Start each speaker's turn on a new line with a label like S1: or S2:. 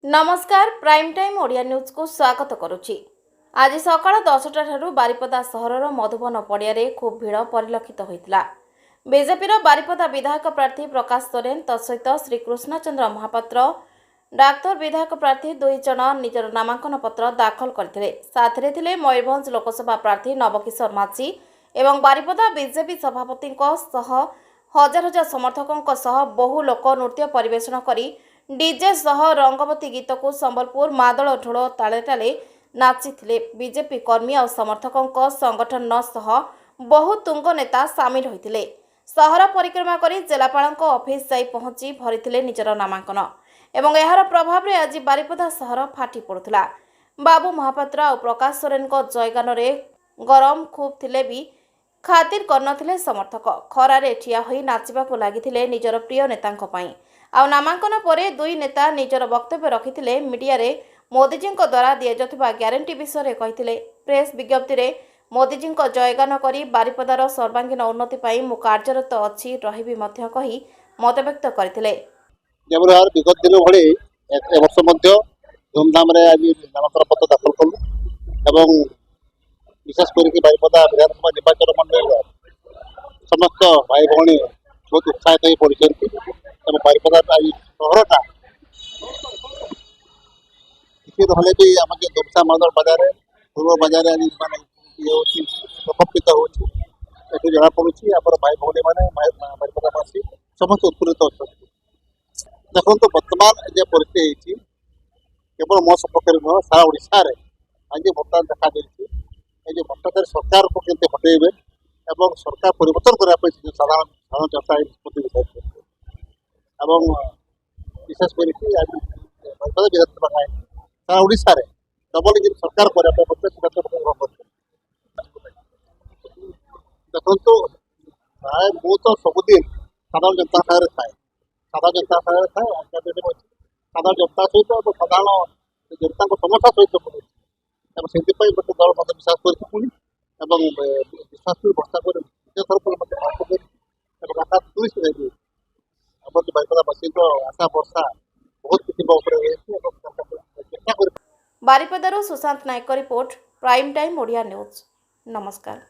S1: नमस्कार prime time Odia news को स्वागत करुच्ची। आज सकाळ 10टा ठारू बारिपदा सहरर मधुबन पड़ियारे खूब भीड़ परिलक्षित होइतिला। बीजेपीर बारिपदा विधायक प्रार्थी प्रकाश सोरेन तत्सहित श्री कृष्णचंद्र महापात्र डाक्तर विधायक प्रार्थी 2 जन निजर नामांकन पत्र दाखल करथिले। साथरे थिले मयूरभंज लोकसभा प्रार्थी नवकिशोर माझी एवं बारिपदा बीजेपी सभापति हजार हजार समर्थकों सह बहु लोक नृत्य परिवेषण करी डीजे सह रंगवती गीत को संबलपुर मादल ढोल ताले ताले नाचिथिले। बीजेपी कर्मी और समर्थकों संगठन सह बहु तुंग नेता सामिल होइथिले। सहर परिक्रमा करी जिलापालक ऑफिस जाई पहुंची भरिथिले निजर नामांकन एवं एहार प्रभाव रे आज बारिपदा सहर फाटी पड़ुथिला। बाबू महापात्र और प्रकाश सोरेन को जयगान रे गरम खूब थिले भी खातिर करनथिले समर्थक। खरारे ठिया होई नाचिबाकू लागिथिले निजर प्रिय नेतांक पई। आ नामांकन परे दुई नेता निजर वक्तव्य रखिथिले। मीडिया रे मोदीजी द्वारा दिया जातुबा ग्यारंटी विषय कहिथिले। प्रेस विज्ञप्ति रे मोदीजी जयगान करी बारिपदार सर्वांगीन उन्नति पई मु कार्यरत अछि रहिबी मध्य कही मत व्यक्त करथिले।
S2: विगत दिन भली ए वर्ष मध्य धूमधाम रे आज नामांकन पत्र दाखल कलु एवं विशेष करके बारिपदा विधानसभा निर्वाचन मंडल समस्त भाई भौणी बहुत उत्साहित हो पड़ी। बारिपदा सहरटा किसी रही भी आम दुमसा मादल बाजार पूर्व बाजार ये प्रकपित होती जना पड़ी। आप भाई भौणी मैंने बारिपदावासी समस्त उत्फुल्लित अच्छा देखो। बर्तमान जो परिस्थिति केवल मो सपक्ष नुह सारा ओडिशा आज बर्तमान देखा जो भ्रष्टाचार सरकार को केमती हटेबे एवं सरकार परिवर्तन करने साधारण जनता निष्पत्ति विषय एवं विशेष करके आज विधानसभा सारा ओडिशा डबल इंजिन सरकार करने देखो। प्राय मु तो सबुदिन साधारण जनता सागर थाए साधारण जनता सागर थाए साधारण जनता सहित साधारण जनता समस्या सहित से गोटे दल मत विश्वास कर विश्वास वर्षा कर बारिपदावासी आशा वर्षा बहुत किसी
S1: बारिपदारू Sushant Nayak report prime time Odia news. नमस्कार।